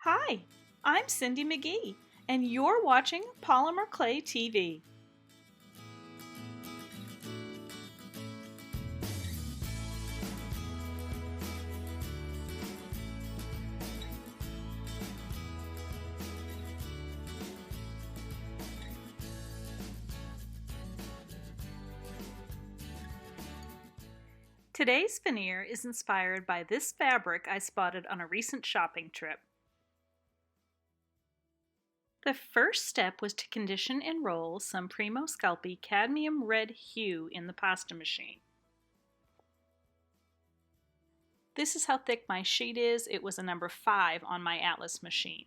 Hi, I'm Cindi McGee, and you're watching Polymer Clay TV. Today's veneer is inspired by this fabric I spotted on a recent shopping trip. The first step was to condition and roll some Primo Sculpey cadmium red hue in the pasta machine. This is how thick my sheet is. It was a number 5 on my Atlas machine.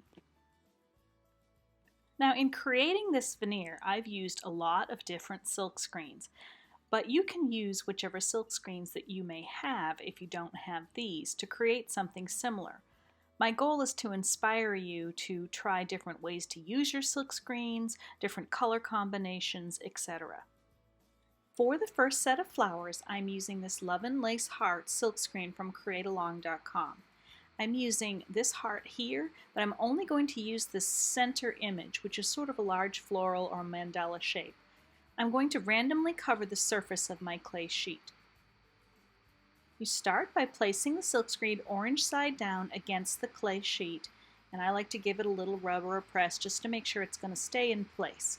Now, in creating this veneer, I've used a lot of different silk screens, but you can use whichever silk screens that you may have if you don't have these to create something similar. My goal is to inspire you to try different ways to use your silk screens, different color combinations, etc. For the first set of flowers, I'm using this Love and Lace Heart silk screen from createalong.com. I'm using this heart here, but I'm only going to use this center image, which is sort of a large floral or mandala shape. I'm going to randomly cover the surface of my clay sheet. You start by placing the silkscreen orange side down against the clay sheet, and I like to give it a little rub or a press just to make sure it's going to stay in place.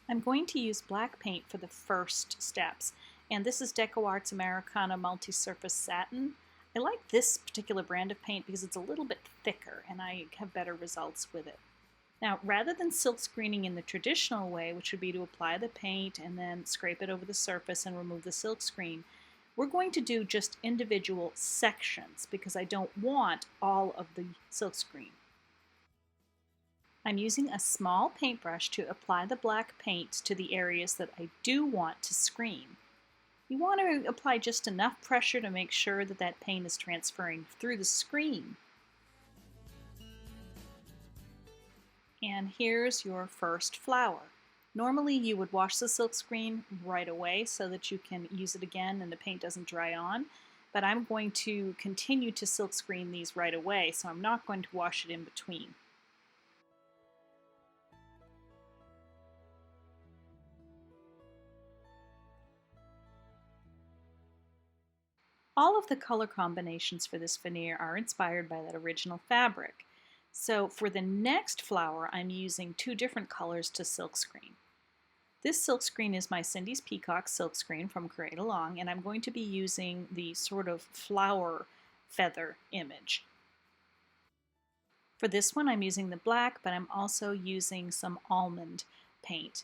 I'm going to use black paint for the first steps, and this is DecoArt's Americana Multi-Surface Satin. I like this particular brand of paint because it's a little bit thicker and I have better results with it. Now, rather than silk screening in the traditional way, which would be to apply the paint and then scrape it over the surface and remove the silk screen, we're going to do just individual sections because I don't want all of the silk screen. I'm using a small paintbrush to apply the black paint to the areas that I do want to screen. You want to apply just enough pressure to make sure that that paint is transferring through the screen. And here's your first flower. Normally you would wash the silk screen right away so that you can use it again and the paint doesn't dry on, but I'm going to continue to silk screen these right away, so I'm not going to wash it in between. All of the color combinations for this veneer are inspired by that original fabric. So for the next flower, I'm using 2 different colors to silkscreen. This silkscreen is my Cindi's Peacock silkscreen from Create Along, and I'm going to be using the sort of flower feather image. For this one, I'm using the black, but I'm also using some almond paint.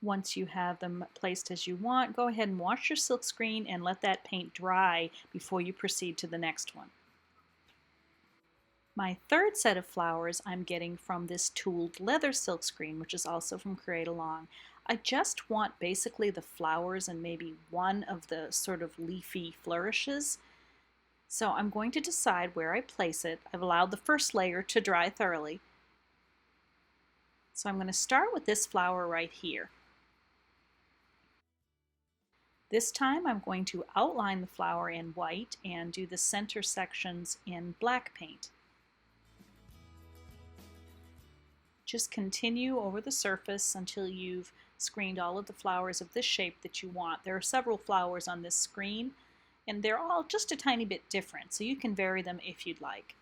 Once you have them placed as you want, go ahead and wash your silk screen and let that paint dry before you proceed to the next one. My third set of flowers I'm getting from this tooled leather silk screen, which is also from Create Along. I just want basically the flowers and maybe one of the sort of leafy flourishes. So I'm going to decide where I place it. I've allowed the first layer to dry thoroughly. So I'm going to start with this flower right here. This time I'm going to outline the flower in white and do the center sections in black paint. Just continue over the surface until you've screened all of the flowers of this shape that you want. There are several flowers on this screen and they're all just a tiny bit different, so you can vary them if you'd like.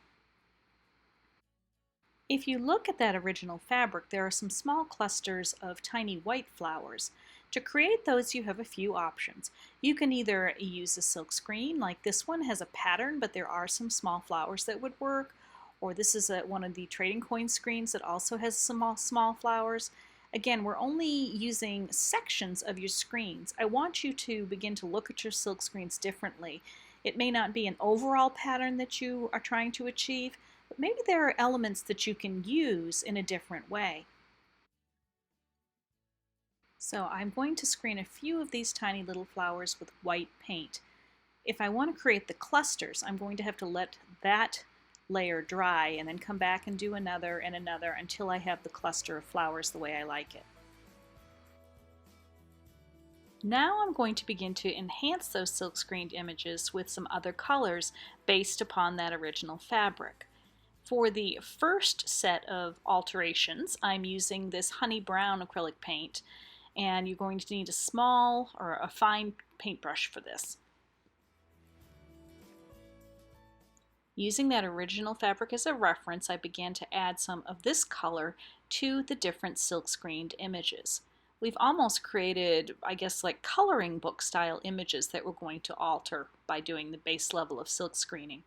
If you look at that original fabric, there are some small clusters of tiny white flowers. To create those, you have a few options. You can either use a silk screen, like this one has a pattern, but there are some small flowers that would work, or this is one of the trading coin screens that also has some small flowers. Again, we're only using sections of your screens. I want you to begin to look at your silk screens differently. It may not be an overall pattern that you are trying to achieve, but maybe there are elements that you can use in a different way. So I'm going to screen a few of these tiny little flowers with white paint. If I want to create the clusters, I'm going to have to let that layer dry and then come back and do another and another until I have the cluster of flowers the way I like it. Now I'm going to begin to enhance those silkscreened images with some other colors based upon that original fabric. For the first set of alterations, I'm using this honey brown acrylic paint, and you're going to need a small or a fine paintbrush for this. Using that original fabric as a reference, I began to add some of this color to the different silk-screened images. We've almost created, I guess, like coloring book style images that we're going to alter by doing the base level of silk screening.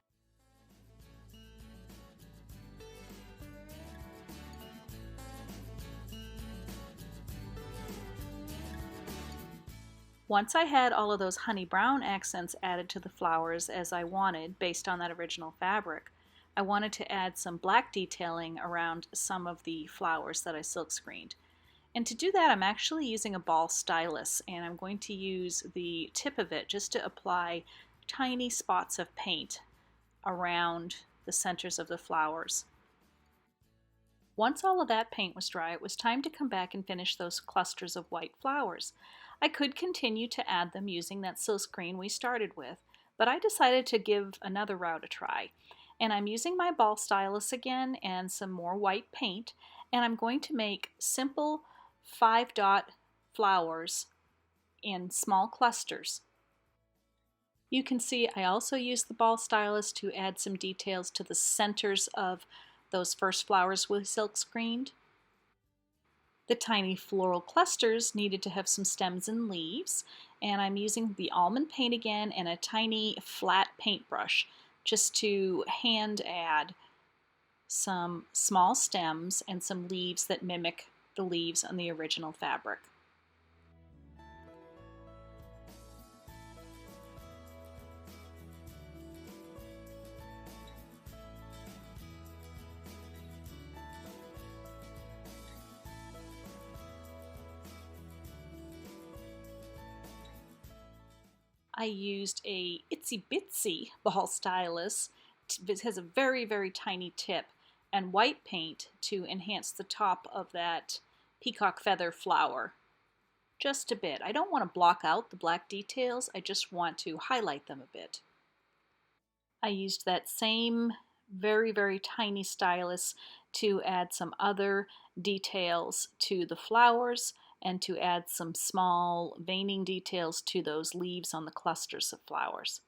Once I had all of those honey brown accents added to the flowers as I wanted based on that original fabric, I wanted to add some black detailing around some of the flowers that I silk screened. And to do that, I'm actually using a ball stylus, and I'm going to use the tip of it just to apply tiny spots of paint around the centers of the flowers. Once all of that paint was dry, it was time to come back and finish those clusters of white flowers. I could continue to add them using that silkscreen we started with, but I decided to give another route a try. And I'm using my ball stylus again and some more white paint, and I'm going to make simple 5-dot flowers in small clusters. You can see I also used the ball stylus to add some details to the centers of those first flowers we silk screened. The tiny floral clusters needed to have some stems and leaves, and I'm using the almond paint again and a tiny flat paintbrush just to hand add some small stems and some leaves that mimic the leaves on the original fabric. I used a itsy bitsy ball stylus. It has a very tiny tip, and white paint to enhance the top of that peacock feather flower. Just a bit. I don't want to block out the black details, I just want to highlight them a bit. I used that same very tiny stylus to add some other details to the flowers and to add some small veining details to those leaves on the clusters of flowers.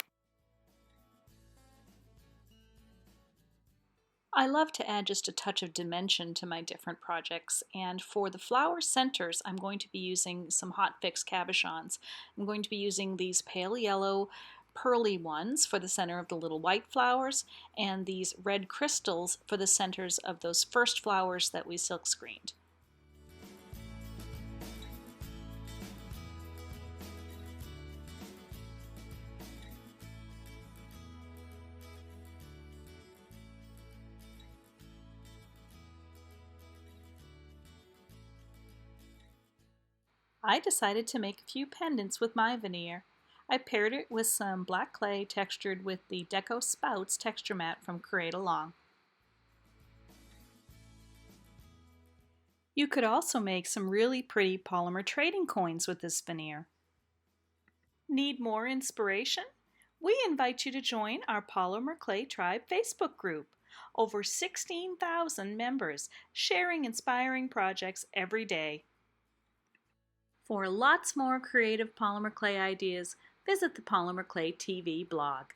I love to add just a touch of dimension to my different projects, and for the flower centers I'm going to be using some Hot Fix cabochons. I'm going to be using these pale yellow pearly ones for the center of the little white flowers, and these red crystals for the centers of those first flowers that we silk screened. I decided to make a few pendants with my veneer. I paired it with some black clay textured with the Deco Spouts texture mat from Create Along. You could also make some really pretty polymer trading coins with this veneer. Need more inspiration? We invite you to join our Polymer Clay Tribe Facebook group. Over 16,000 members sharing inspiring projects every day. For lots more creative polymer clay ideas, visit the Polymer Clay TV blog.